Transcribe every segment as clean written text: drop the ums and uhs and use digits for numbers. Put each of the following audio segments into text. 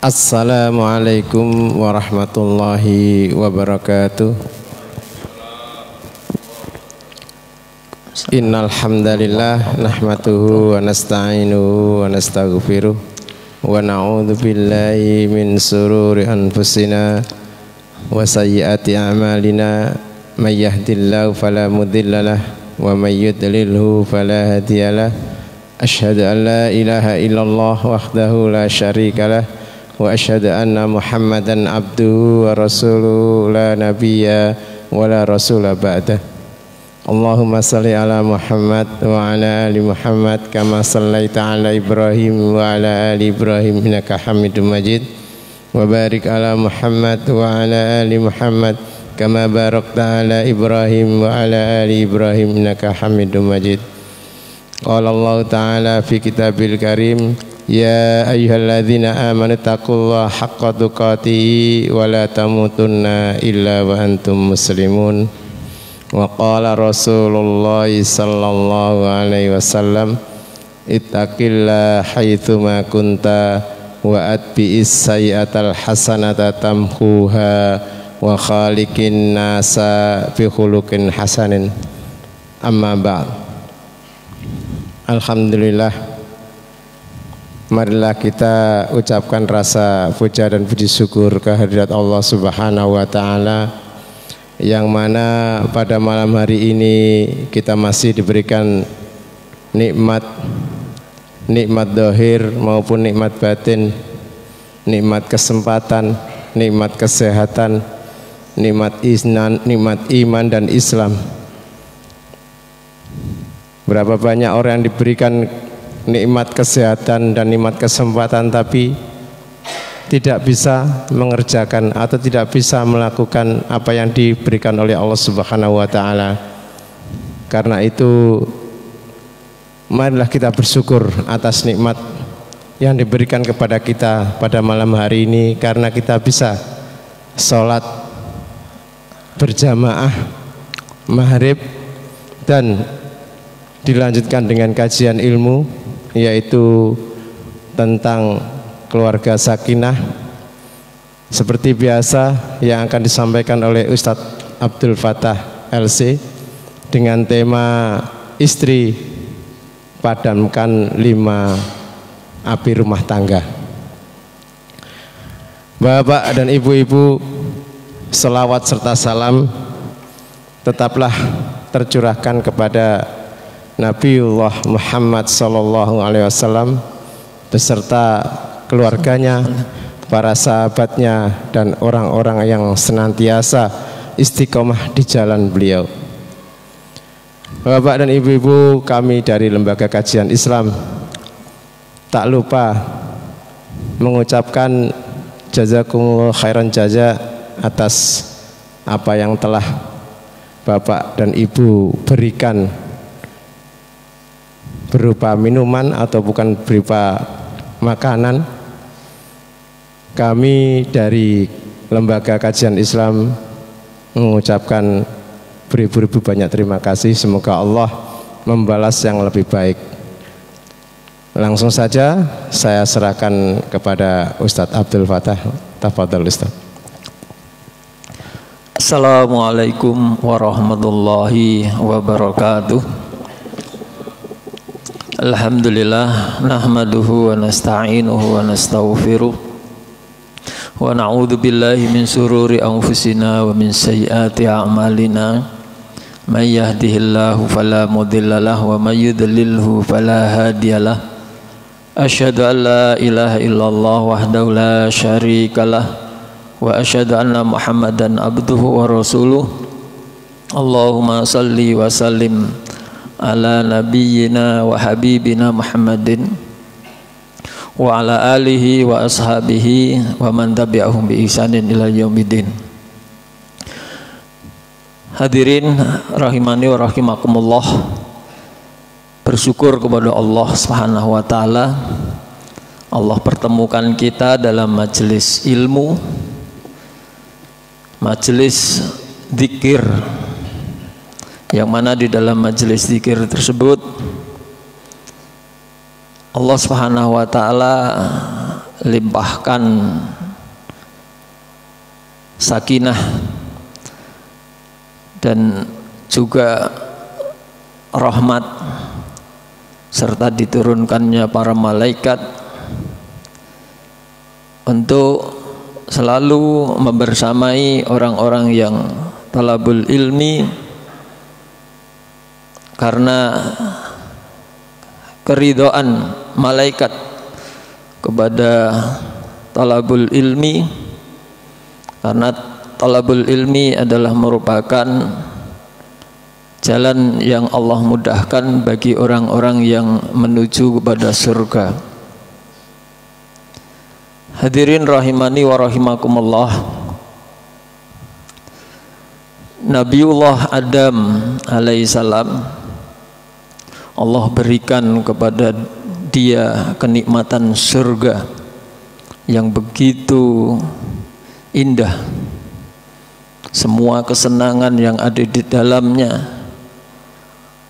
Assalamualaikum warahmatullahi wabarakatuh. Innal hamdalillah nahmaduhu wa nasta'inuhu wa nastaghfiruh wa na'udzu billahi min sururi anfusina wa sayyiati a'malina may yahdihillahu fala mudhillalah wa may yudlilhu fala hadiyalah. Asyhadu an la ilaha illallah wahdahu la syarikalah wa asyhadu anna Muhammadan abduhu wa rasuluhu la nabiyya wa la rasula ba'dah. Allahumma salli ala Muhammad wa ala ali Muhammad kama sallaita ala Ibrahim wa ala ali Ibrahim innaka Hamidum Majid. Wa barik ala Muhammad wa ala ali Muhammad kama barakta ala Ibrahim wa ala ali Ibrahim innaka Hamidum Majid. Qala Allah Ta'ala fi kitabil karim, ya ayyuhalladzina amanu taqullaha haqqa tuqatih wa la tamutunna illa wa antum muslimun. Wa qala Rasulullah sallallahu alaihi wasallam, ittaqillaha haitsu ma kunta wa atbi'is sayyi'atal hasanata tamhuha wa khaliqin nasa bi khuluqin hasanin. Amma ba'd. Alhamdulillah, marilah kita ucapkan rasa puja dan puji syukur kehadirat Allah Subhanahu wa Ta'ala, yang mana pada malam hari ini kita masih diberikan nikmat zahir maupun nikmat batin, nikmat kesempatan, nikmat kesehatan, nikmat iman dan Islam. Berapa banyak orang yang diberikan nikmat kesehatan dan nikmat kesempatan tapi tidak bisa mengerjakan atau tidak bisa melakukan apa yang diberikan oleh Allah Subhanahu wa Ta'ala. Karena itu marilah kita bersyukur atas nikmat yang diberikan kepada kita pada malam hari ini, karena kita bisa sholat berjamaah maghrib dan dilanjutkan dengan kajian ilmu, yaitu tentang keluarga sakinah, seperti biasa yang akan disampaikan oleh Ustadz Abdul Fattah LC dengan tema istri padamkan 5 api rumah tangga. Bapak dan ibu-ibu, selawat serta salam tetaplah tercurahkan kepada Nabiullah Muhammad sallallahu alaihi wasallam beserta keluarganya, para sahabatnya, dan orang-orang yang senantiasa istiqomah di jalan beliau. Bapak dan ibu-ibu kami dari Lembaga Kajian Islam, tak lupa mengucapkan jazakumullah khairan jaza atas apa yang telah Bapak dan Ibu berikan berupa minuman atau bukan berupa makanan. Kami dari Lembaga Kajian Islam mengucapkan beribu-ribu banyak terima kasih. Semoga Allah membalas yang lebih baik. Langsung saja saya serahkan kepada Ustadz Abdul Fattah. Tafadhol Ustadz. Assalamualaikum warahmatullahi wabarakatuh. Alhamdulillah, nahmaduhu wa nasta'inuhu wa nastaghfiruh wa na'udzu billahi min sururi anfusina wa min sayyiati a'malina. May yahdihillahu fala mudhillalah wa may yudlilhu fala hadiyalah. Asyhadu an la ilaha illallah wahdahu la syarikalah wa asyhadu anna Muhammadan abduhu wa rasuluh. Allahumma salli wa sallim ala nabiyyina wa habibina Muhammadin wa ala alihi wa ashabihi wa man tabi'ahum bi ihsanin ila yaumiddin. Hadirin rahimani wa rahimakumullah, bersyukur kepada Allah Subhanahu wa Ta'ala, Allah pertemukan kita dalam majelis ilmu, majelis zikir, yang mana di dalam majelis zikir tersebut Allah Subhanahu wa Ta'ala limpahkan sakinah dan juga rahmat serta diturunkannya para malaikat untuk selalu membersamai orang-orang yang talabul ilmi, karena keridhaan malaikat kepada talabul ilmi, karena talabul ilmi adalah merupakan jalan yang Allah mudahkan bagi orang-orang yang menuju kepada surga. Hadirin rahimani wa rahimakumullah, Nabiullah Adam alaihissalam, Allah berikan kepada dia kenikmatan surga yang begitu indah. Semua kesenangan yang ada di dalamnya,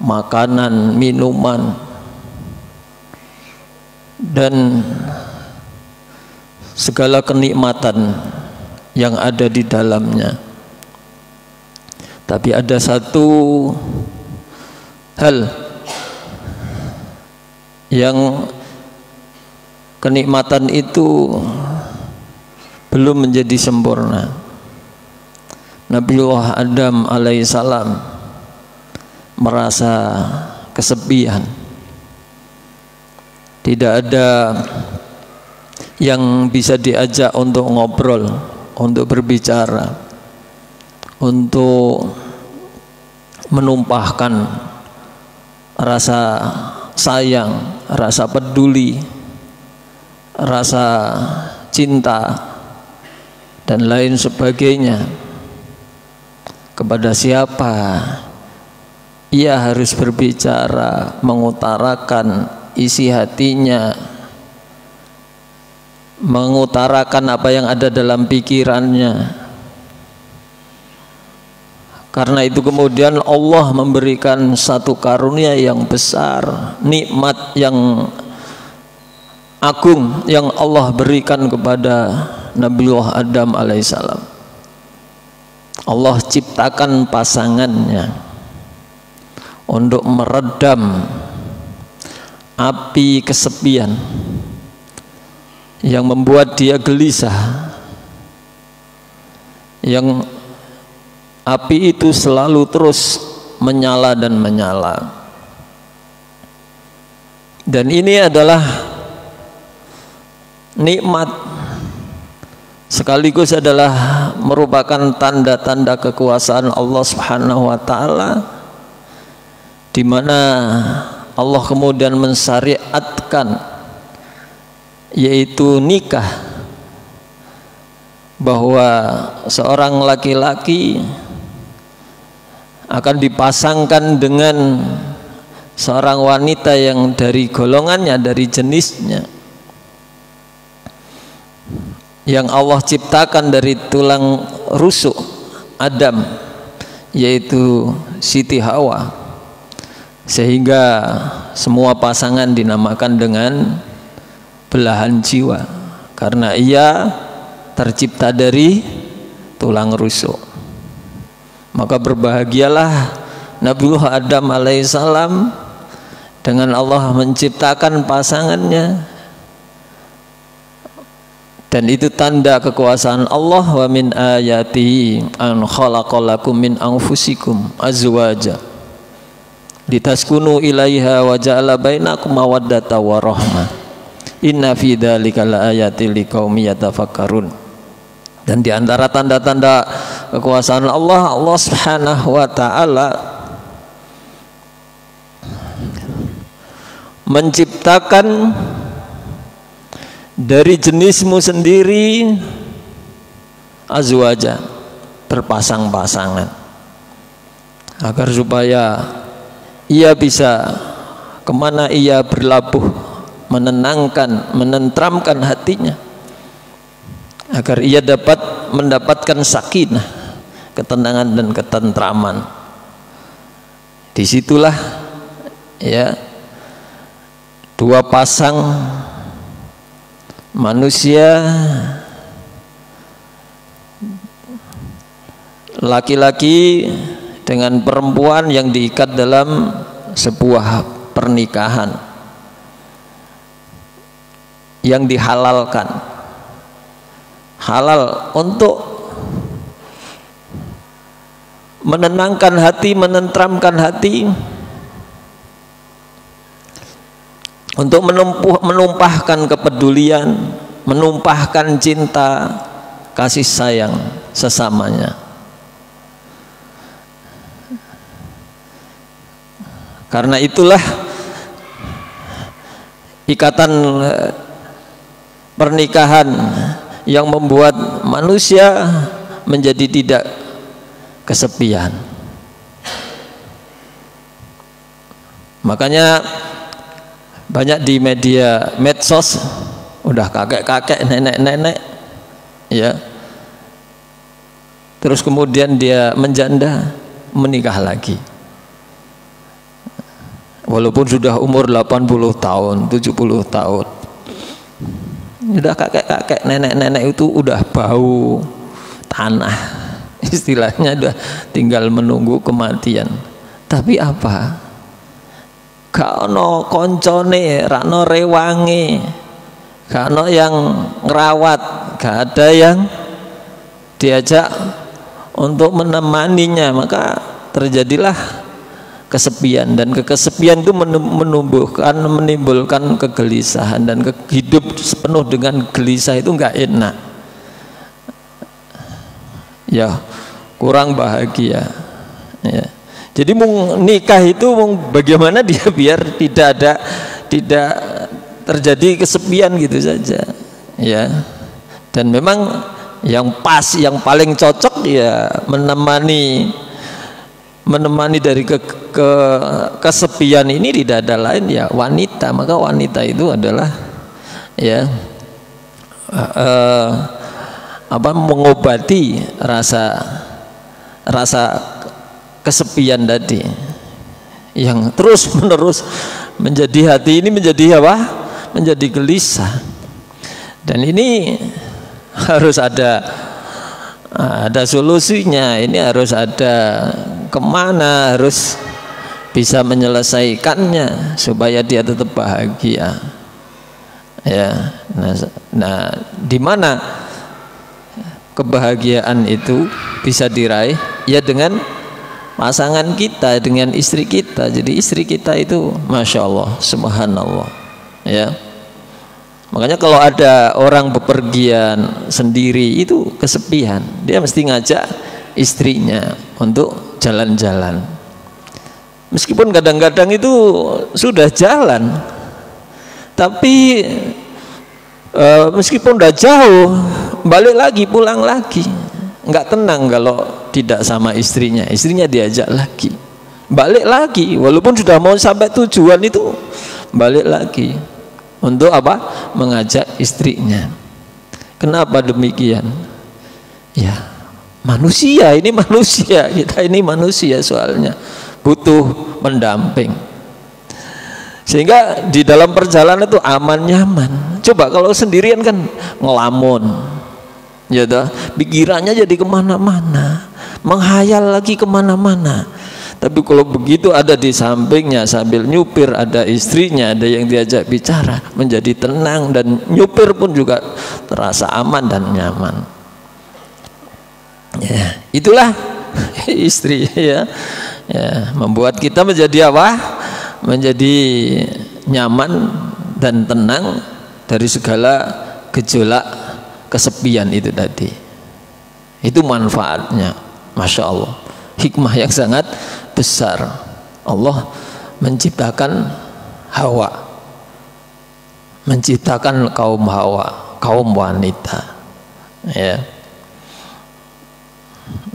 makanan, minuman, dan segala kenikmatan yang ada di dalamnya. Tapi ada satu hal yang kenikmatan itu belum menjadi sempurna. Nabiullah Adam alaihissalam merasa kesepian. Tidak ada yang bisa diajak untuk ngobrol, untuk berbicara, untuk menumpahkan rasa sayang, rasa peduli, rasa cinta, dan lain sebagainya. Kepada siapa ia harus berbicara, mengutarakan isi hatinya, mengutarakan apa yang ada dalam pikirannya. Karena itu kemudian Allah memberikan satu karunia yang besar, nikmat yang agung yang Allah berikan kepada Nabiullah Adam alaihissalam. Allah ciptakan pasangannya untuk meredam api kesepian yang membuat dia gelisah, yang api itu selalu terus menyala dan menyala. Dan ini adalah nikmat, sekaligus adalah merupakan tanda-tanda kekuasaan Allah Subhanahu wa taala, di mana Allah kemudian mensyariatkan, yaitu nikah, bahwa seorang laki-laki akan dipasangkan dengan seorang wanita yang dari golongannya, dari jenisnya, yang Allah ciptakan dari tulang rusuk Adam, yaitu Siti Hawa, sehingga semua pasangan dinamakan dengan belahan jiwa, karena ia tercipta dari tulang rusuk. Maka berbahagialah Nabiullah Adam alaihissalam dengan Allah menciptakan pasangannya. Dan itu tanda kekuasaan Allah. Wa min ayatihi an khalaqalakum min anfusikum azwaja litaskunu ilaiha wa ja'ala bainakum mawaddata wa rahmah. Inna fi dzalika laayatil liqaumi yatafakkarun. Dan di antara tanda-tanda kekuasaan Allah, Allah Subhanahu wa taala menciptakan dari jenismu sendiri azwaja, berpasang-pasangan, agar supaya ia bisa kemana ia berlabuh, menenangkan, menentramkan hatinya, agar ia dapat mendapatkan sakinah, ketenangan dan ketentraman. Disitulah ya dua pasang manusia laki-laki dengan perempuan yang diikat dalam sebuah pernikahan yang dihalalkan, halal untuk menenangkan hati, menenteramkan hati, untuk menumpahkan kepedulian, menumpahkan cinta, kasih sayang sesamanya. Karena itulah ikatan pernikahan yang membuat manusia menjadi tidak kesepian. Makanya banyak di media medsos udah kakek-kakek, nenek-nenek, ya, terus kemudian dia menjanda, menikah lagi walaupun sudah umur 80 tahun, 70 tahun. Udah kakek-kakek, nenek-nenek itu udah bau tanah, istilahnya udah tinggal menunggu kematian. Tapi apa? Gak ono koncone, rano rewangi, gak ono yang ngerawat, gak ada yang diajak untuk menemaninya, maka terjadilah kesepian, dan kesepian itu menimbulkan kegelisahan, dan hidup sepenuh dengan gelisah itu nggak enak, ya, kurang bahagia, ya. Jadi nikah itu bagaimana dia biar tidak terjadi kesepian gitu saja, ya. Dan memang yang pas, yang paling cocok ya menemani dari kesepian ini tidak ada lain ya wanita. Maka wanita itu adalah ya mengobati rasa kesepian tadi yang terus menerus menjadi hati ini menjadi apa? Menjadi gelisah. Dan ini harus ada solusinya. Ini harus ada kemana, harus bisa menyelesaikannya supaya dia tetap bahagia, ya. Nah, di mana kebahagiaan itu bisa diraih? Ya dengan pasangan kita, dengan istri kita. Jadi istri kita itu masya Allah, subhanallah, ya. Makanya kalau ada orang bepergian sendiri itu kesepian, dia mesti ngajak istrinya untuk jalan-jalan. Meskipun kadang-kadang itu sudah jalan, tapi meskipun udah jauh, balik lagi, pulang lagi, nggak tenang kalau tidak sama istrinya. Istrinya diajak lagi, balik lagi, walaupun sudah mau sampai tujuan itu balik lagi. Untuk apa? Mengajak istrinya. Kenapa demikian? Ya, manusia ini manusia, kita ini manusia, soalnya butuh pendamping. Sehingga di dalam perjalanan itu aman nyaman. Coba kalau sendirian kan ngelamun, ya toh, pikirannya jadi kemana-mana, menghayal lagi kemana-mana. Tapi kalau begitu ada di sampingnya sambil nyupir, ada istrinya, ada yang diajak bicara, menjadi tenang, dan nyupir pun juga terasa aman dan nyaman. Ya, itulah istri, ya. Ya, membuat kita menjadi apa? Menjadi nyaman dan tenang dari segala gejolak kesepian itu tadi. Itu manfaatnya, masya Allah. Hikmah yang sangat besar. Allah menciptakan Hawa, menciptakan kaum Hawa, kaum wanita, ya.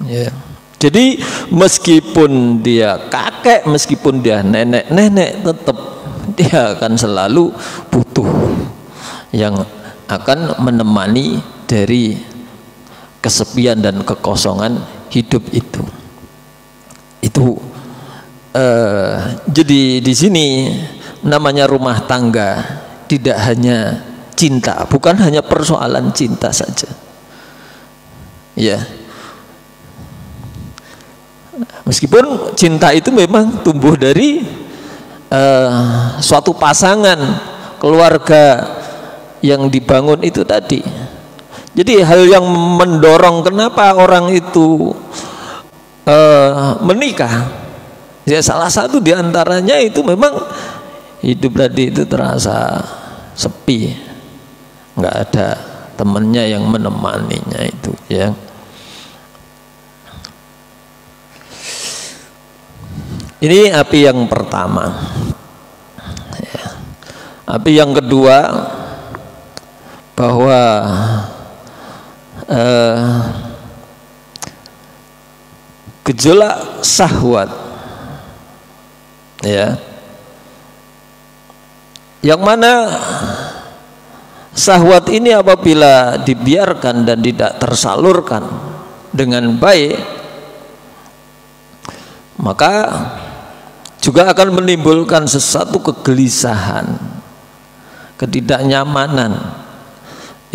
Ya. Jadi meskipun dia kakek, meskipun dia nenek-nenek, tetap dia akan selalu butuh yang akan menemani dari kesepian dan kekosongan hidup itu. Jadi di sini namanya rumah tangga tidak hanya cinta, bukan hanya persoalan cinta saja. Ya. Meskipun cinta itu memang tumbuh dari suatu pasangan, keluarga yang dibangun itu tadi. Jadi hal yang mendorong kenapa orang itu menikah, ya salah satu diantaranya itu memang hidup tadi itu terasa sepi, nggak ada temannya yang menemaninya itu, ya. Ini api yang pertama. Ya. Api yang kedua, bahwa gejolak syahwat, ya, yang mana syahwat ini apabila dibiarkan dan tidak tersalurkan dengan baik, maka juga akan menimbulkan sesuatu kegelisahan, ketidaknyamanan,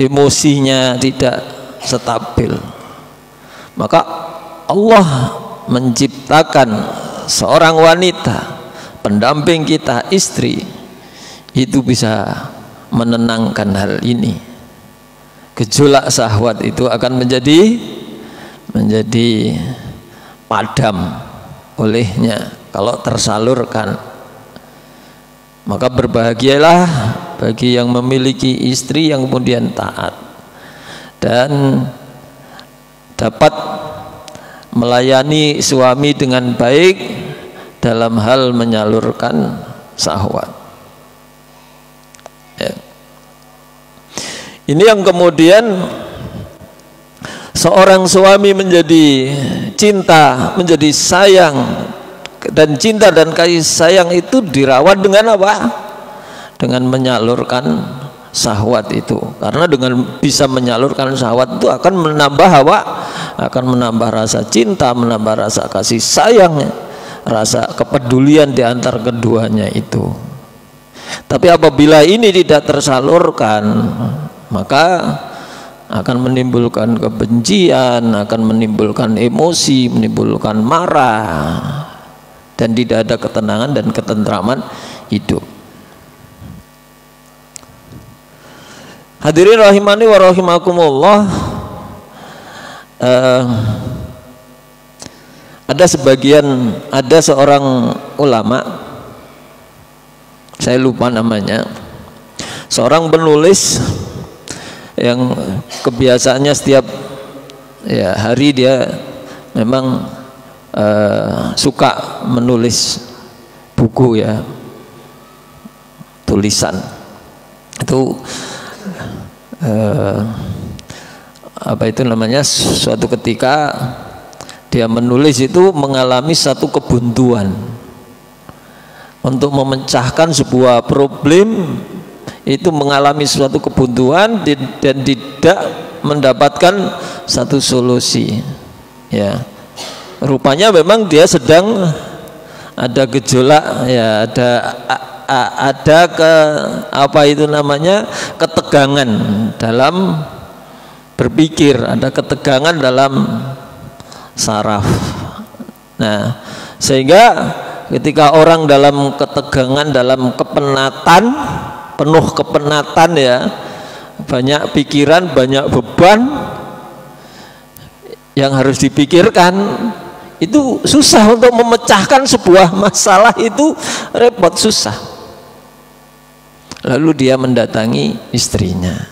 emosinya tidak stabil. Maka Allah menciptakan seorang wanita pendamping kita, istri, itu bisa menenangkan hal ini. Gejolak syahwat itu akan menjadi padam olehnya kalau tersalurkan. Maka berbahagialah bagi yang memiliki istri yang kemudian taat dan dapat melayani suami dengan baik dalam hal menyalurkan syahwat, ya. Ini yang kemudian seorang suami menjadi cinta, menjadi sayang, dan cinta dan kasih sayang itu dirawat dengan apa? Dengan menyalurkan syahwat itu. Karena dengan bisa menyalurkan syahwat itu akan menambah apa? Akan menambah rasa cinta, menambah rasa kasih sayang, rasa kepedulian di antar keduanya itu. Tapi apabila ini tidak tersalurkan, maka akan menimbulkan kebencian, akan menimbulkan emosi, menimbulkan marah, dan tidak ada ketenangan dan ketentraman hidup. Hadirin rahimani wa rahimakumullah, ada seorang ulama, saya lupa namanya, seorang penulis yang kebiasaannya setiap hari dia memang suka menulis buku, ya, tulisan itu apa itu namanya, suatu ketika dia menulis itu mengalami satu kebuntuan untuk memecahkan sebuah problem, itu mengalami suatu kebuntuan dan tidak mendapatkan satu solusi, ya. Rupanya memang dia sedang ada gejolak, ya, ada ketegangan dalam berpikir, ada ketegangan dalam saraf. Nah, sehingga ketika orang dalam ketegangan, dalam kepenatan, penuh kepenatan, ya, banyak pikiran, banyak beban yang harus dipikirkan, itu susah untuk memecahkan sebuah masalah, itu repot, susah. Lalu dia mendatangi istrinya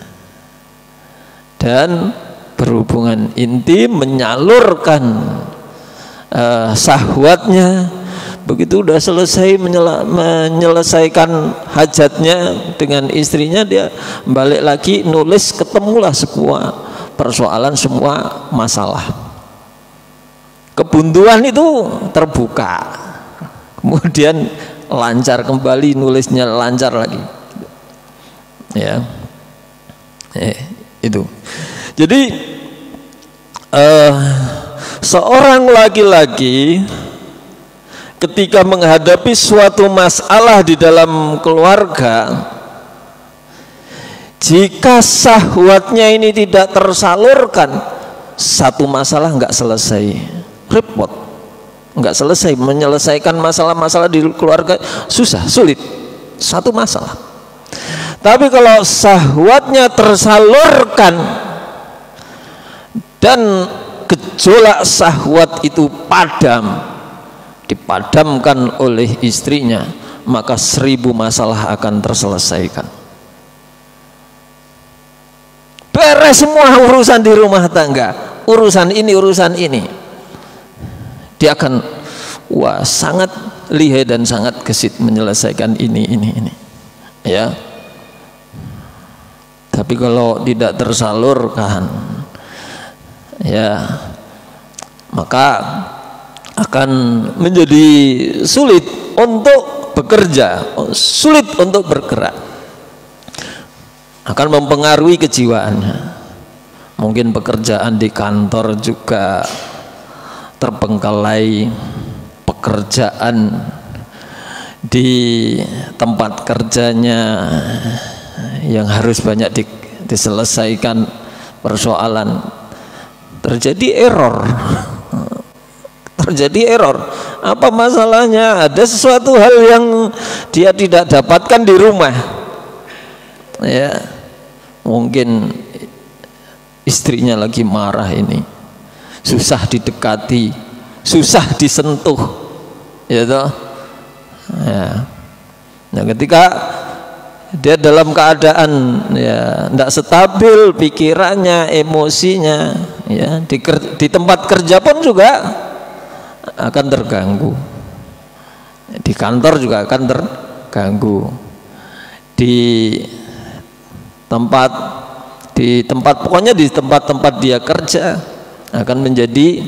dan berhubungan intim, menyalurkan syahwatnya. Begitu udah selesai menyelesaikan hajatnya dengan istrinya, dia balik lagi nulis, ketemulah sebuah persoalan, semua masalah. Kebuntuan itu terbuka, kemudian lancar kembali, nulisnya lancar lagi, ya. Itu. Jadi seorang laki-laki ketika menghadapi suatu masalah di dalam keluarga, Jika syahwatnya ini tidak tersalurkan, satu masalah nggak selesai, repot, nggak selesai. Menyelesaikan masalah-masalah di keluarga susah, sulit, satu masalah. Tapi kalau syahwatnya tersalurkan dan gejolak syahwat itu dipadamkan oleh istrinya, maka 1000 masalah akan terselesaikan. Beres semua urusan di rumah tangga, urusan ini, dia akan sangat lihai dan sangat gesit menyelesaikan ini ya. Tapi kalau tidak tersalurkan, ya, maka akan menjadi sulit untuk bekerja, sulit untuk bergerak, akan mempengaruhi kejiwaannya. Mungkin pekerjaan di kantor juga terbengkalai, pekerjaan di tempat kerjanya yang harus banyak diselesaikan persoalan, terjadi error. Apa masalahnya? Ada sesuatu hal yang dia tidak dapatkan di rumah, ya. Mungkin istrinya lagi marah, ini susah didekati, susah disentuh, ya toh, ya. Nah, ketika dia dalam keadaan ya tidak stabil pikirannya, emosinya, ya, di tempat kerja pun juga akan terganggu, di kantor juga akan terganggu, di tempat tempat dia kerja akan menjadi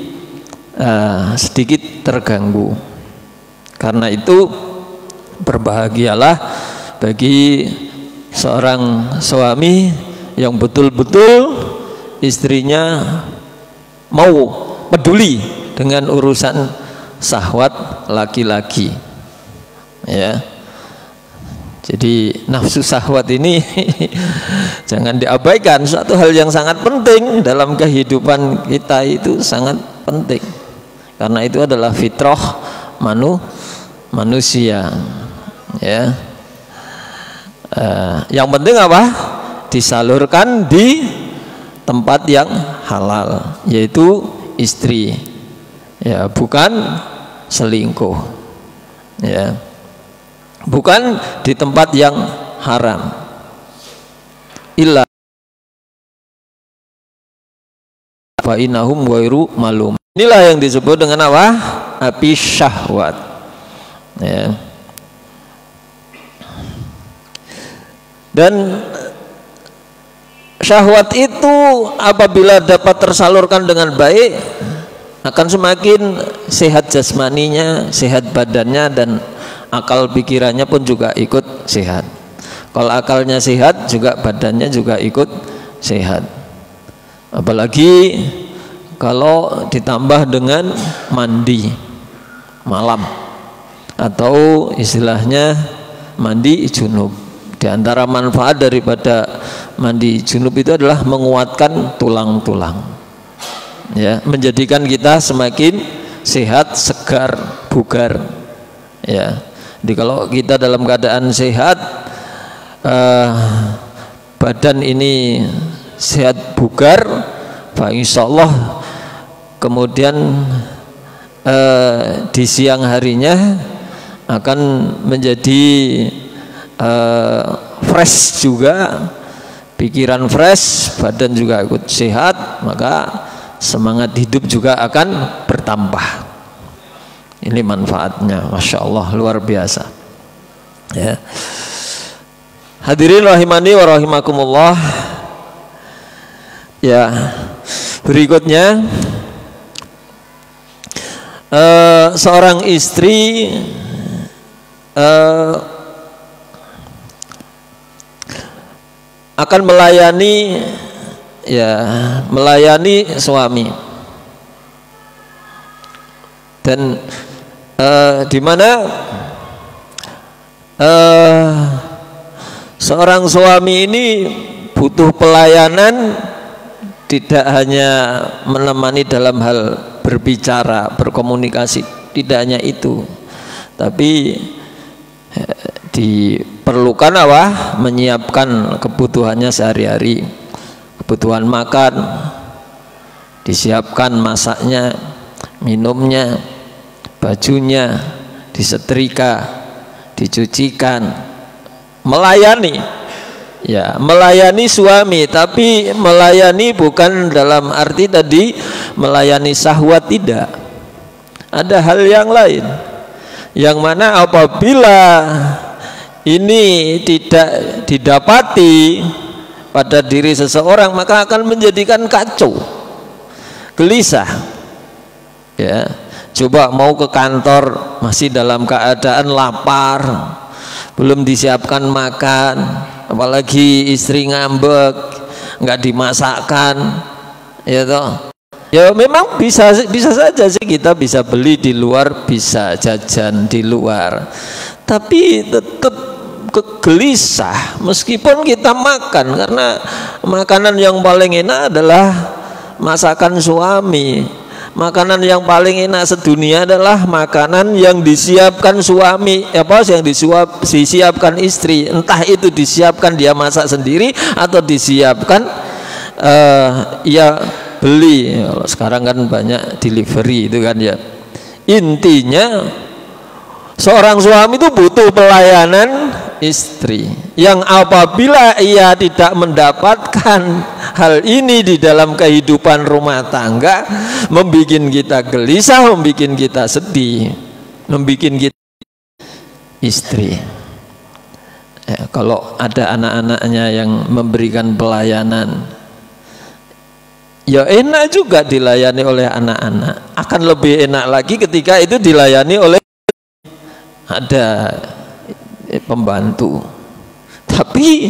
sedikit terganggu. Karena itu berbahagialah bagi seorang suami yang betul-betul istrinya mau peduli dengan urusan syahwat laki-laki, ya. Jadi nafsu syahwat ini jangan diabaikan, suatu hal yang sangat penting dalam kehidupan kita, itu sangat penting karena itu adalah fitrah manusia, ya. Yang penting apa? Disalurkan di tempat yang halal, yaitu istri, ya, bukan selingkuh, ya, bukan di tempat yang haram. Illa fa innahum ghairu malum. Inilah yang disebut dengan apa? Api syahwat, ya. Dan syahwat itu apabila dapat tersalurkan dengan baik, akan semakin sehat jasmaninya, sehat badannya, dan akal pikirannya pun juga ikut sehat. Kalau akalnya sehat, juga badannya juga ikut sehat. Apalagi kalau ditambah dengan mandi malam atau istilahnya mandi junub. Di antara manfaat daripada mandi junub itu adalah menguatkan tulang-tulang, ya, menjadikan kita semakin sehat, segar, bugar, ya. Jadi kalau kita dalam keadaan sehat, badan ini sehat, bugar, insyaallah kemudian di siang harinya akan menjadi fresh juga, pikiran fresh, badan juga ikut sehat, maka semangat hidup juga akan bertambah. Ini manfaatnya, masya Allah, luar biasa, ya. Hadirin rahimani wa rahimakumullah, ya. Berikutnya, seorang istri akan melayani, ya, melayani suami, dan di mana seorang suami ini butuh pelayanan tidak hanya menemani dalam hal berbicara, berkomunikasi, tidak hanya itu, tapi diperlukan apa? Menyiapkan kebutuhannya sehari-hari, kebutuhan makan, disiapkan masaknya, minumnya, bajunya, disetrika, dicucikan, melayani. Ya, melayani suami, tapi melayani bukan dalam arti tadi melayani syahwat, tidak. Ada hal yang lain, yang mana apabila ini tidak didapati pada diri seseorang, maka akan menjadikan kacau, gelisah. Ya, coba mau ke kantor masih dalam keadaan lapar, belum disiapkan makan, apalagi istri ngambek, nggak dimasakkan, ya toh. Ya memang bisa saja sih kita bisa beli di luar, bisa jajan di luar, tapi tetap gelisah meskipun kita makan, karena makanan yang paling enak adalah masakan suami. Makanan yang paling enak sedunia adalah makanan yang disiapkan suami, yang disiapkan istri. Entah itu disiapkan dia masak sendiri atau disiapkan ya beli. Kalau sekarang kan banyak delivery itu kan ya. Intinya seorang suami itu butuh pelayanan istri, yang apabila ia tidak mendapatkan hal ini di dalam kehidupan rumah tangga, membuat kita gelisah, membuat kita sedih, membuat kita istri. Ya, kalau ada anak-anaknya yang memberikan pelayanan, ya enak juga dilayani oleh anak-anak. Akan lebih enak lagi ketika itu dilayani oleh ada pembantu. Tapi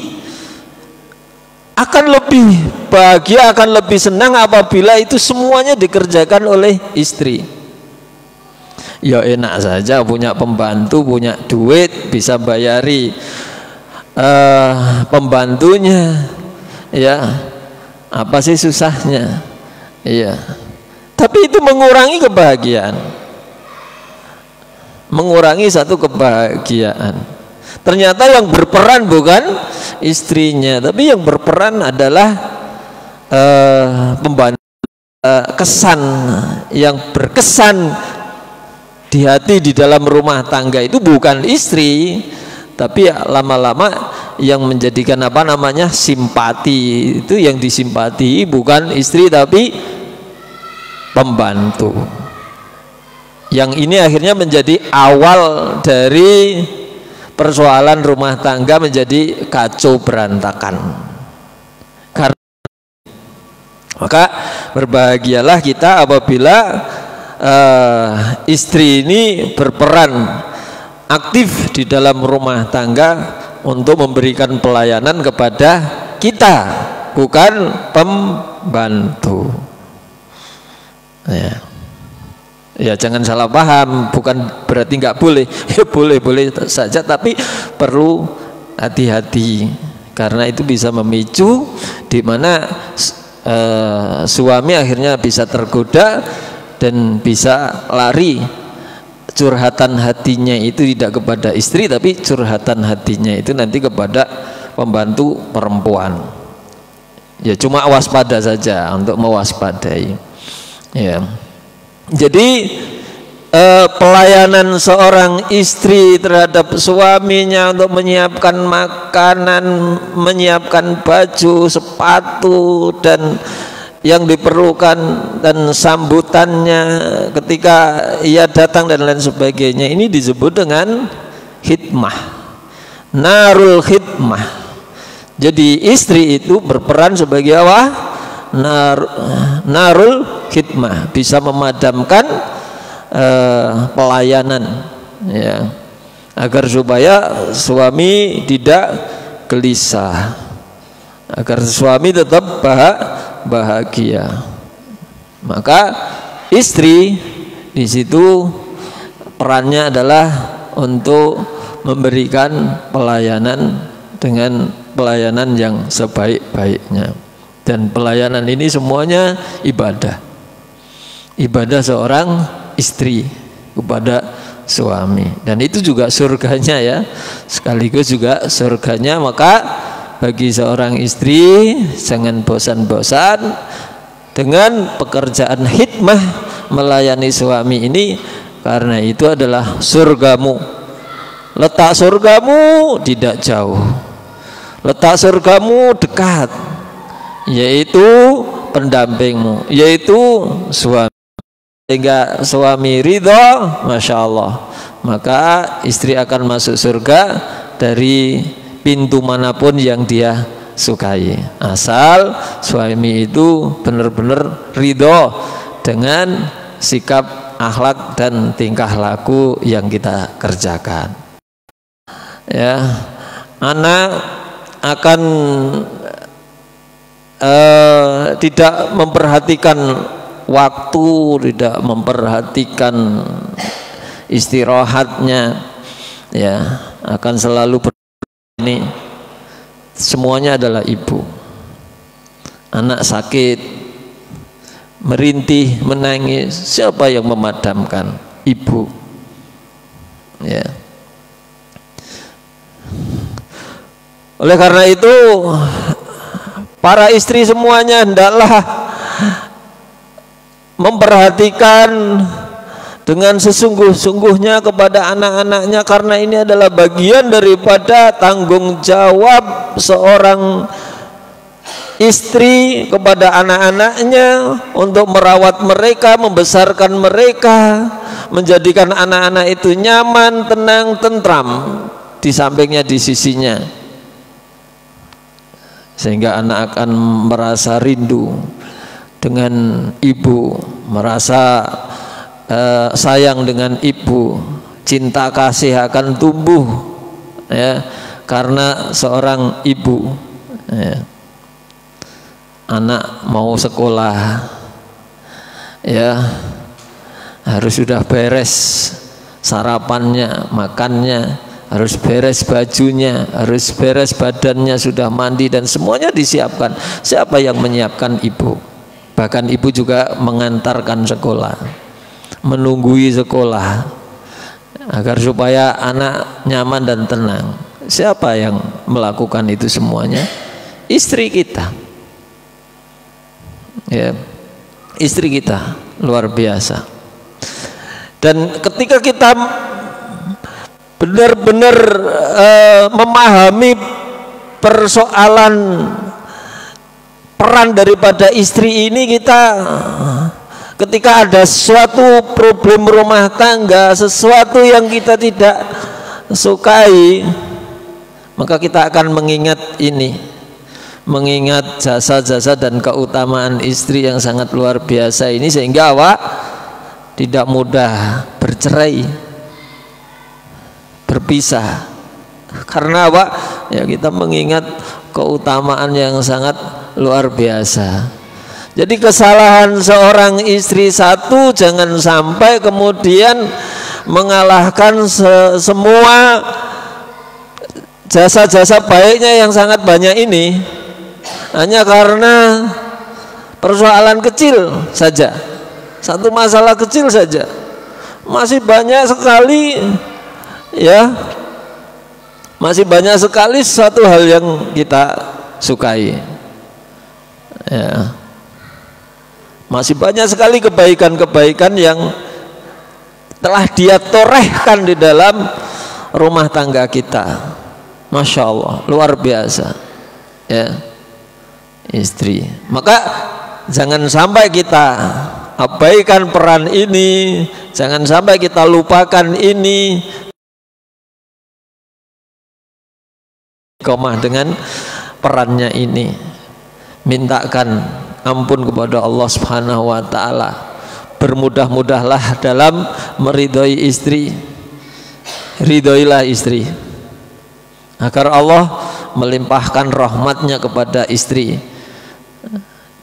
akan lebih bahagia, akan lebih senang apabila itu semuanya dikerjakan oleh istri. Ya enak saja punya pembantu, punya duit, bisa bayari pembantunya. Ya, apa sih susahnya? Iya. Tapi itu mengurangi kebahagiaan, mengurangi satu kebahagiaan. Ternyata yang berperan bukan istrinya, tapi yang berperan adalah pembantu. Kesan yang berkesan di hati di dalam rumah tangga itu bukan istri, tapi lama-lama yang menjadikan simpati itu, yang disimpati bukan istri tapi pembantu. Yang ini akhirnya menjadi awal dari persoalan rumah tangga menjadi kacau berantakan. Karena maka berbahagialah kita apabila istri ini berperan aktif di dalam rumah tangga untuk memberikan pelayanan kepada kita, bukan pembantu. Ya jangan salah paham, bukan berarti nggak boleh. Ya boleh saja, tapi perlu hati-hati, karena itu bisa memicu di mana suami akhirnya bisa tergoda dan bisa lari. Curhatan hatinya itu tidak kepada istri, tapi curhatan hatinya itu nanti kepada pembantu perempuan. Ya cuma waspada saja, untuk mewaspadai. Ya. Jadi pelayanan seorang istri terhadap suaminya untuk menyiapkan makanan, menyiapkan baju, sepatu, dan yang diperlukan, dan sambutannya ketika ia datang dan lain sebagainya, ini disebut dengan khidmah, narul khidmah. Jadi istri itu berperan sebagai apa? Narul khidmah, bisa memadamkan pelayanan, ya, agar supaya suami tidak gelisah, agar suami tetap bahagia. Maka istri di situ perannya adalah untuk memberikan pelayanan dengan pelayanan yang sebaik-baiknya. Dan pelayanan ini semuanya ibadah. Ibadah seorang istri kepada suami. Dan itu juga surganya ya, sekaligus juga surganya. Maka bagi seorang istri jangan bosan-bosan dengan pekerjaan khidmah melayani suami ini, karena itu adalah surgamu. Letak surgamu tidak jauh, letak surgamu dekat, yaitu pendampingmu, yaitu suami. Sehingga suami ridho, masya Allah, maka istri akan masuk surga dari pintu manapun yang dia sukai, asal suami itu benar-benar ridho dengan sikap, akhlak dan tingkah laku yang kita kerjakan. Ya, anak akan tidak memperhatikan waktu, tidak memperhatikan istirahatnya, ya, akan selalu ini semuanya adalah ibu. Anak sakit, merintih, menangis, siapa yang memadamkan? Ibu. Ya. Oleh karena itu, para istri semuanya hendaklah memperhatikan dengan sesungguh-sungguhnya kepada anak-anaknya, karena ini adalah bagian daripada tanggung jawab seorang istri kepada anak-anaknya untuk merawat mereka, membesarkan mereka, menjadikan anak-anak itu nyaman, tenang, tentram di sampingnya, di sisinya, sehingga anak akan merasa rindu dengan ibu, merasa sayang dengan ibu, cinta kasih akan tumbuh, ya, karena seorang ibu. Ya. Anak mau sekolah, ya, harus sudah beres sarapannya, makannya, harus beres bajunya, harus beres badannya, sudah mandi dan semuanya disiapkan. Siapa yang menyiapkan? Ibu. Bahkan ibu juga mengantarkan sekolah, menunggui sekolah, agar supaya anak nyaman dan tenang. Siapa yang melakukan itu semuanya? Istri kita. Ya, istri kita luar biasa. Dan ketika kita benar-benar memahami persoalan peran daripada istri ini, kita ketika ada suatu problem rumah tangga, sesuatu yang kita tidak sukai, maka kita akan mengingat ini, mengingat jasa-jasa dan keutamaan istri yang sangat luar biasa ini, sehingga awak tidak mudah bercerai, berpisah. Karena apa? Ya, kita mengingat keutamaan yang sangat luar biasa. Jadi kesalahan seorang istri satu jangan sampai kemudian mengalahkan semua jasa-jasa baiknya yang sangat banyak ini, hanya karena persoalan kecil saja, satu masalah kecil saja. Masih banyak sekali, ya, masih banyak sekali satu hal yang kita sukai, ya. Masih banyak sekali kebaikan-kebaikan yang telah dia torehkan di dalam rumah tangga kita. Masya Allah, luar biasa, ya, istri. Maka jangan sampai kita abaikan peran ini, jangan sampai kita lupakan ini. Komah dengan perannya ini, mintakan ampun kepada Allah Subhanahu wa taala. Bermudah-mudahlah dalam meridhoi istri. Ridhoilah istri agar Allah melimpahkan rahmatnya kepada istri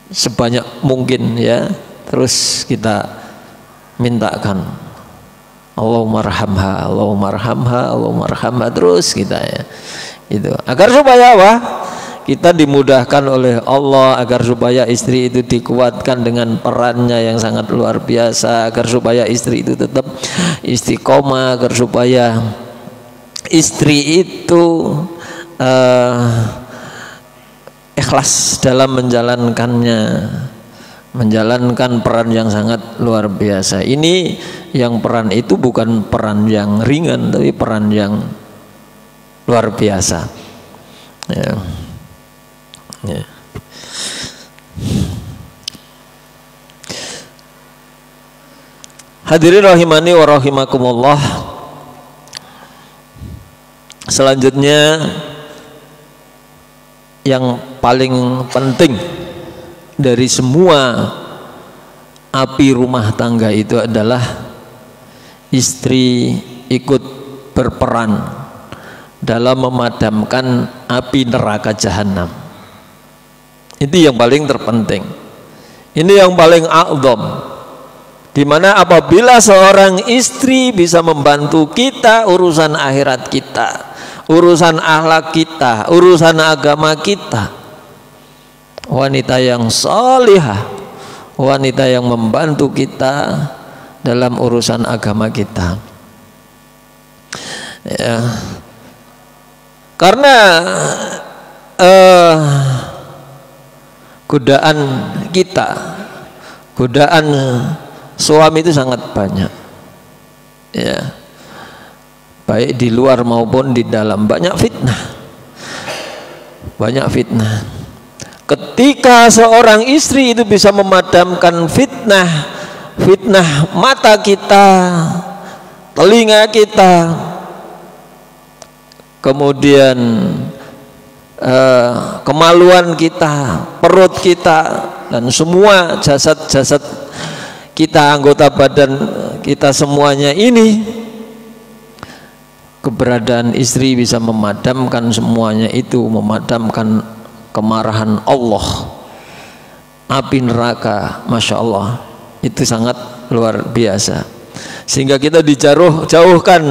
sebanyak mungkin, ya. Terus kita mintakan Allahumma arhamha, Allahumma arhamha, Allahumma arhamha, terus kita, ya, itu agar supaya apa? kita dimudahkan oleh Allah agar supaya istri itu dikuatkan dengan perannya yang sangat luar biasa, agar supaya istri itu tetap istiqomah, agar supaya istri itu ikhlas dalam menjalankan peran yang sangat luar biasa. Ini yang peran itu bukan peran yang ringan, tapi peran yang luar biasa. Ya. Ya. Hadirin rahimani wa rahimakumullah. Selanjutnya yang paling penting dari semua api rumah tangga itu adalah istri ikut berperan dalam memadamkan api neraka jahanam. Itu yang paling terpenting. Ini yang paling a'zam. Di mana apabila seorang istri bisa membantu kita urusan akhirat kita, urusan akhlak kita, urusan agama kita, wanita yang salihah, wanita yang membantu kita dalam urusan agama kita. Ya. Karena godaan kita, godaan suami itu sangat banyak, ya, baik di luar maupun di dalam. Banyak fitnah, banyak fitnah. Ketika seorang istri itu bisa memadamkan fitnah mata kita, telinga kita, kemudian kemaluan kita, perut kita, dan semua jasad-jasad kita, anggota badan kita semuanya ini, keberadaan istri bisa memadamkan semuanya itu, memadamkan kemarahan Allah, api neraka. Masya Allah, itu sangat luar biasa. Sehingga kita dijauhkan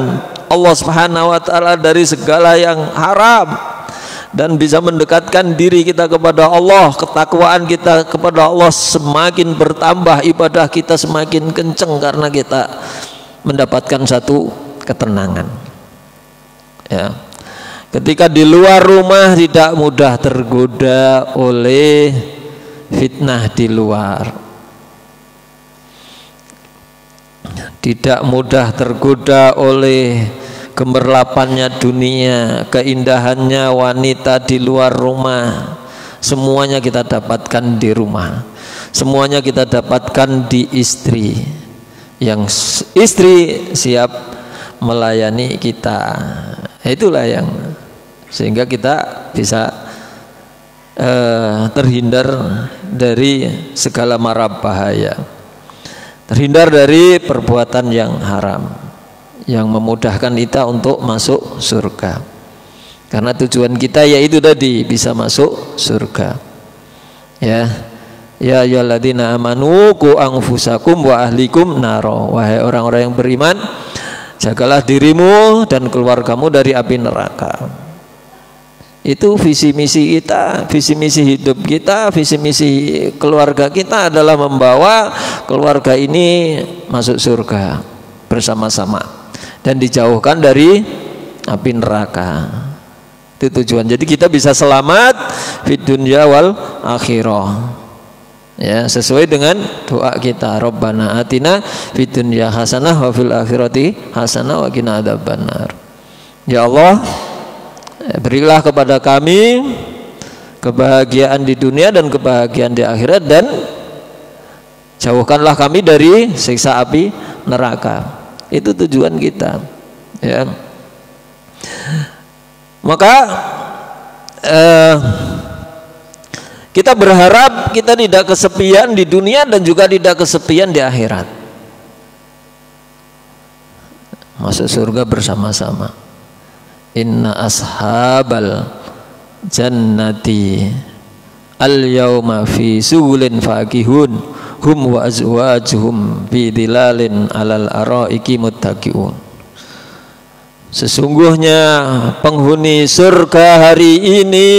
Allah Subhanahu wa ta'ala dari segala yang haram, dan bisa mendekatkan diri kita kepada Allah. Ketakwaan kita kepada Allah semakin bertambah, ibadah kita semakin kenceng karena kita mendapatkan satu ketenangan, ya. Ketika di luar rumah tidak mudah tergoda oleh fitnah di luar, tidak mudah tergoda oleh gemerlapannya dunia, keindahannya wanita di luar rumah. Semuanya kita dapatkan di rumah, semuanya kita dapatkan di istri, yang istri siap melayani kita. Itulah yang sehingga kita bisa terhindar dari segala mara bahaya, terhindar dari perbuatan yang haram yang memudahkan kita untuk masuk surga. Karena tujuan kita yaitu tadi bisa masuk surga. Ya, ya ayyuhalladzina amanu qu anfusakum wa ahlikum naro. Wahai orang-orang yang beriman, jagalah dirimu dan keluargamu dari api neraka. Itu visi misi kita, visi misi hidup kita, visi misi keluarga kita adalah membawa keluarga ini masuk surga bersama-sama dan dijauhkan dari api neraka. Itu tujuan. Jadi kita bisa selamat fid dunya wal akhirah, ya, sesuai dengan doa kita, Rabbana atina fid dunya hasanah wa fil akhirati hasanah wa qina adzabannar. Ya Allah, berilah kepada kami kebahagiaan di dunia dan kebahagiaan di akhirat, dan jauhkanlah kami dari siksa api neraka. Itu tujuan kita, ya. Maka kita berharap kita tidak kesepian di dunia dan juga tidak kesepian di akhirat. Masuk surga bersama-sama. Inna ashabal jannati al-yawma fi sugulin fakihun hum wa azwajuhum fi dhilalin alal araiki muttaqiun. Sesungguhnya penghuni surga hari ini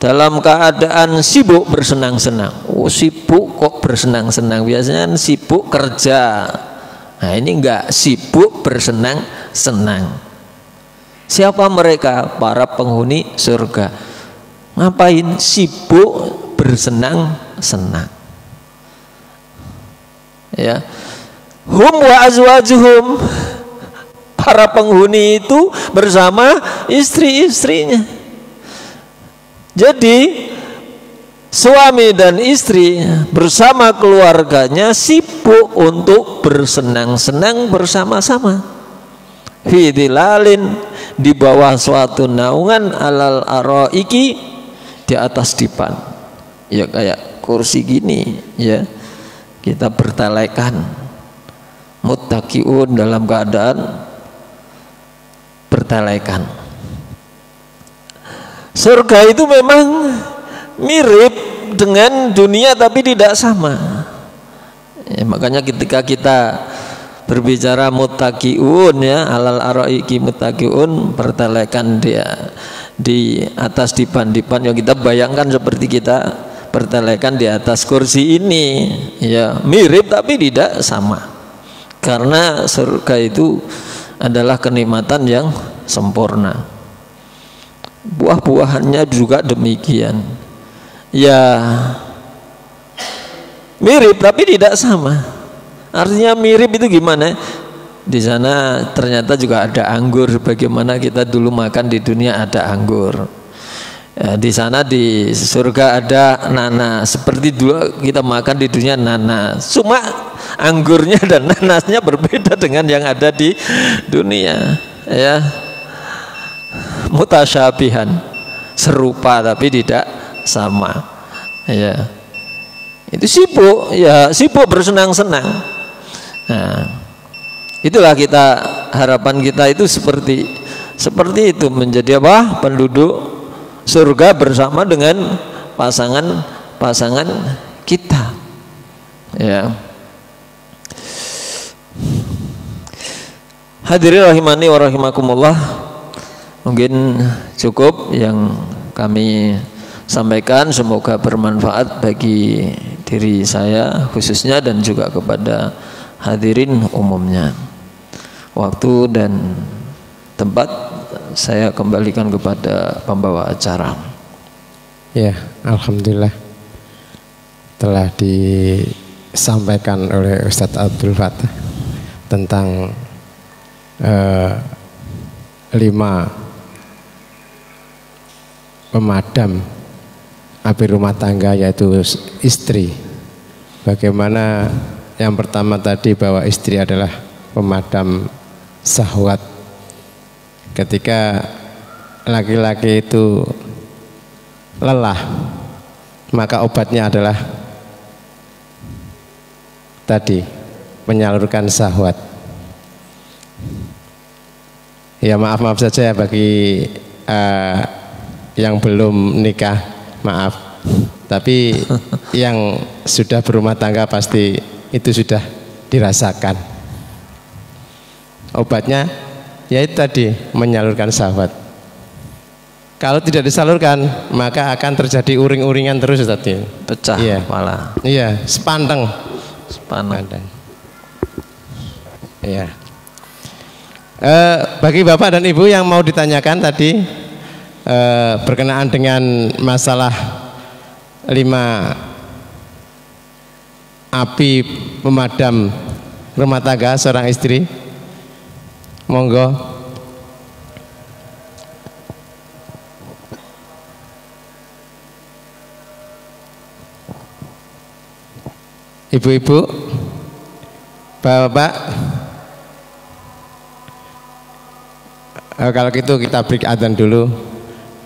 dalam keadaan sibuk bersenang-senang. Oh, sibuk kok bersenang-senang, biasanya kan sibuk kerja. Nah, ini enggak, sibuk bersenang-senang. Siapa mereka? Para penghuni surga. Ngapain? Sibuk bersenang-senang. Ya. Hum wa azwajuhum, para penghuni itu bersama istri-istrinya. Jadi suami dan istri bersama keluarganya sibuk untuk bersenang-senang bersama-sama. Fi dhilalin, di bawah suatu naungan, alal araiki, di atas dipan. Ya kayak kursi gini ya. Kita bertelekan. Muttaqiun, dalam keadaan bertelekan. Surga itu memang mirip dengan dunia tapi tidak sama. Ya, makanya ketika kita berbicara muttaqiun ya, alal araiki muttaqiun, bertelekan dia di atas dipan-dipan yang kita bayangkan seperti kita bertelekan di atas kursi ini. Ya, mirip tapi tidak sama. Karena surga itu adalah kenikmatan yang sempurna. Buah-buahannya juga demikian. Ya, mirip tapi tidak sama. Artinya mirip itu gimana? Di sana ternyata juga ada anggur. Bagaimana kita dulu makan di dunia ada anggur. Ya, di sana di surga ada nanas. Seperti dulu kita makan di dunia nanas. Cuma anggurnya dan nanasnya berbeda dengan yang ada di dunia. Ya, mutasyabihan, serupa tapi tidak sama. Ya, itu sibuk, ya sibuk bersenang-senang. Nah, itulah kita, harapan kita itu seperti itu, menjadi apa? Penduduk surga bersama dengan pasangan kita. Ya. Hadirin rahimani wa rahimakumullah, mungkin cukup yang kami sampaikan, semoga bermanfaat bagi diri saya khususnya dan juga kepada hadirin umumnya. Waktu dan tempat saya kembalikan kepada pembawa acara. Ya, alhamdulillah telah disampaikan oleh Ustadz Abdul Fattah tentang 5 pemadam api rumah tangga, yaitu istri. Bagaimana yang pertama tadi, bahwa istri adalah pemadam syahwat. Ketika laki-laki itu lelah, maka obatnya adalah tadi, menyalurkan syahwat. Ya, maaf saja ya bagi yang belum nikah, maaf. Tapi yang sudah berumah tangga pasti itu sudah dirasakan. Obatnya yaitu tadi, menyalurkan syahwat. Kalau tidak disalurkan, maka akan terjadi uring-uringan terus tadi. Pecah kepala. Iya, sepanteng. Iya. Bagi bapak dan ibu yang mau ditanyakan tadi berkenaan dengan masalah 5 api pemadam rumah tangga seorang istri, monggo. Ibu-ibu, bapak-bapak, kalau gitu kita break adzan dulu,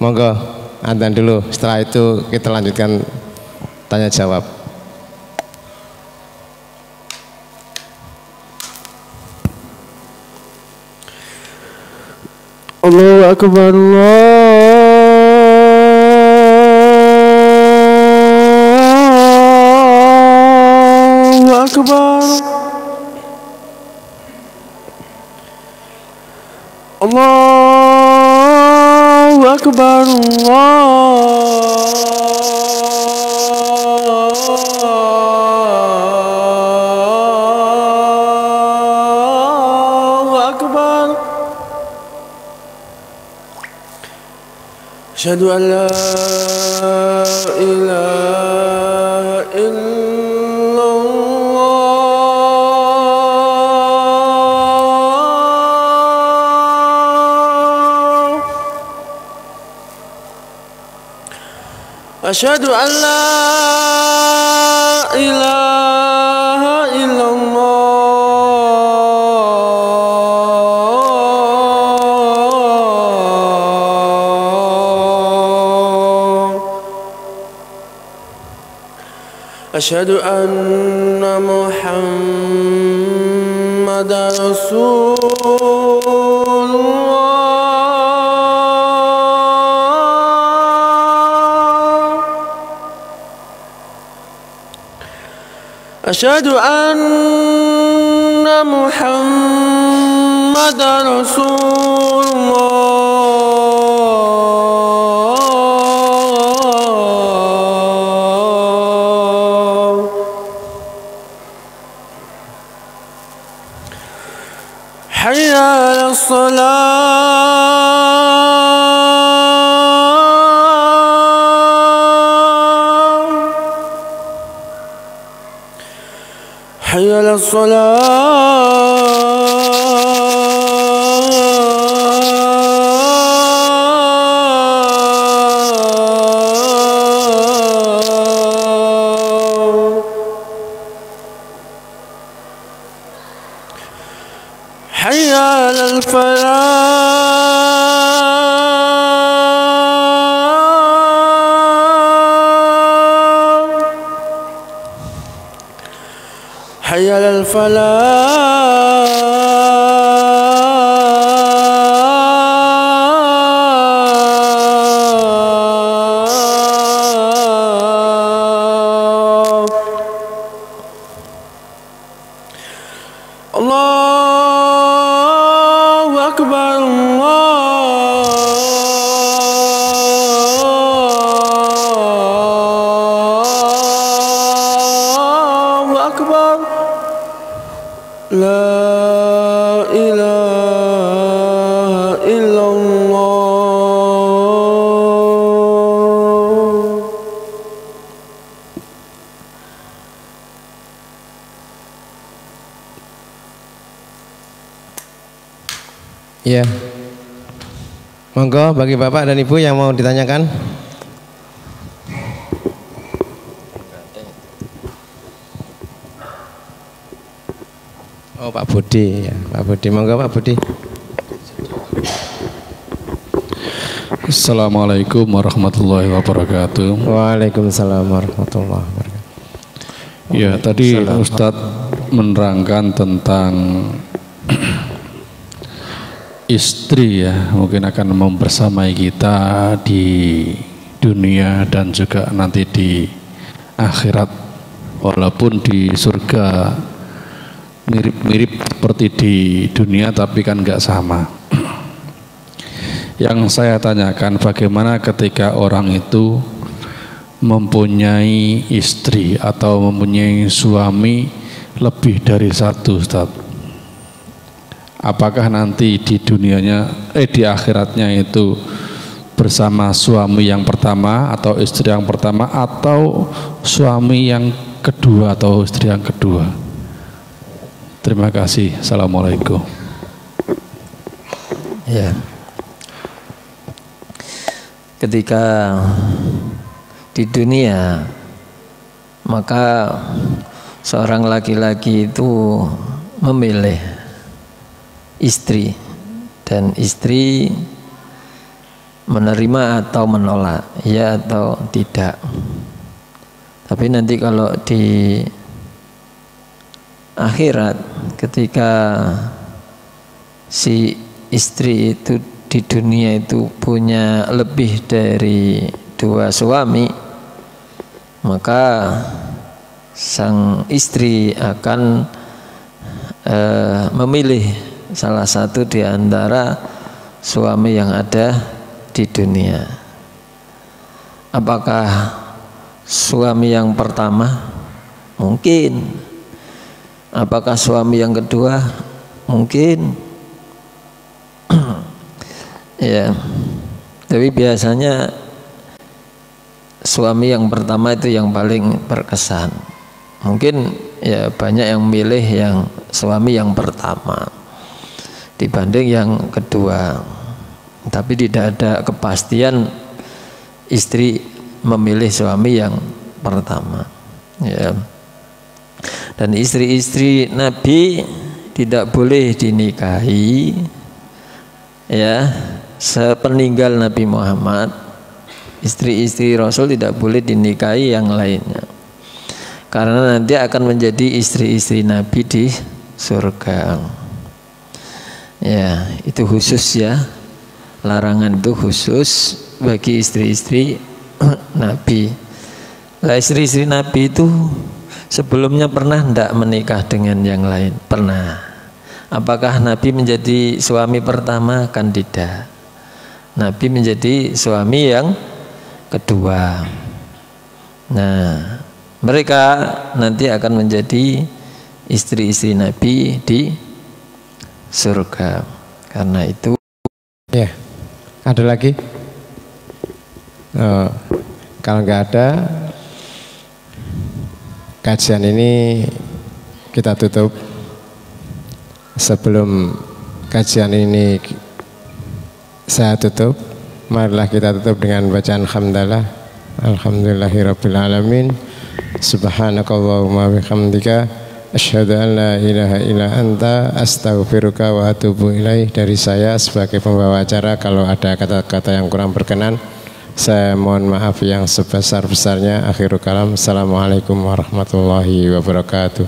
monggo adzan dulu. Setelah itu kita lanjutkan tanya jawab. Allahu Akbar, Allahu Akbar, Allahu Akbar, Allah. أشهد أن لا إله إلا الله أشهد أن لا إله إلا الله أشهد أن محمدا رسول الله أشهد أن محمدا رسول الله حي على الصلاة حي على الصلاة حي على الفلاح حي على الفلاح الله أكبر الله أكبر لا إله إلا الله Ya, monggo bagi bapak dan ibu yang mau ditanyakan. Oh, Pak Budi, ya, Pak Budi, monggo Pak Budi. Assalamualaikum warahmatullahi wabarakatuh. Waalaikumsalam warahmatullahi wabarakatuh. Ya, tadi Ustadz menerangkan tentang istri ya, mungkin akan membersamai kita di dunia dan juga nanti di akhirat, walaupun di surga mirip-mirip seperti di dunia tapi kan nggak sama. Yang saya tanyakan, bagaimana ketika orang itu mempunyai istri atau mempunyai suami lebih dari satu, Ustaz? Apakah nanti di dunianya, di akhiratnya itu bersama suami yang pertama atau istri yang pertama, atau suami yang kedua atau istri yang kedua? Terima kasih. Assalamualaikum. Ya. Ketika di dunia, maka seorang laki-laki itu memilih istri, dan istri menerima atau menolak, ya atau tidak. Tapi nanti kalau di akhirat, ketika si istri itu di dunia itu punya lebih dari 2 suami, maka sang istri akan memilih salah satu di antara suami yang ada di dunia. Apakah suami yang pertama? Mungkin. Apakah suami yang kedua? Mungkin. Ya, Tapi biasanya suami yang pertama itu yang paling berkesan. Mungkin ya banyak yang milih yang suami yang pertama dibanding yang kedua. Tapi tidak ada kepastian istri memilih suami yang pertama. Ya. Dan istri-istri Nabi tidak boleh dinikahi ya sepeninggal Nabi Muhammad. Istri-istri Rasul tidak boleh dinikahi yang lainnya, karena nanti akan menjadi istri-istri Nabi di surga. Ya, itu khusus ya. Larangan itu khusus bagi istri-istri Nabi. Lah istri-istri Nabi itu sebelumnya pernah tidak menikah dengan yang lain? Pernah. Apakah Nabi menjadi suami pertama? Kan tidak. Nabi menjadi suami yang kedua. Nah, mereka nanti akan menjadi istri-istri Nabi di surga. Karena itu ya. Ada lagi? Kalau nggak ada, kajian ini kita tutup. Sebelum kajian ini saya tutup, marilah kita tutup dengan bacaan hamdalah. Alhamdulillahirabbil alamin. Subhanakallahumma bihamdika asyhadu an la ilaha illa anta astaghfiruka wa atubu ilaih. Dari saya sebagai pembawa acara, kalau ada kata-kata yang kurang berkenan, saya mohon maaf yang sebesar-besarnya. Akhirul kalam. Assalamualaikum warahmatullahi wabarakatuh.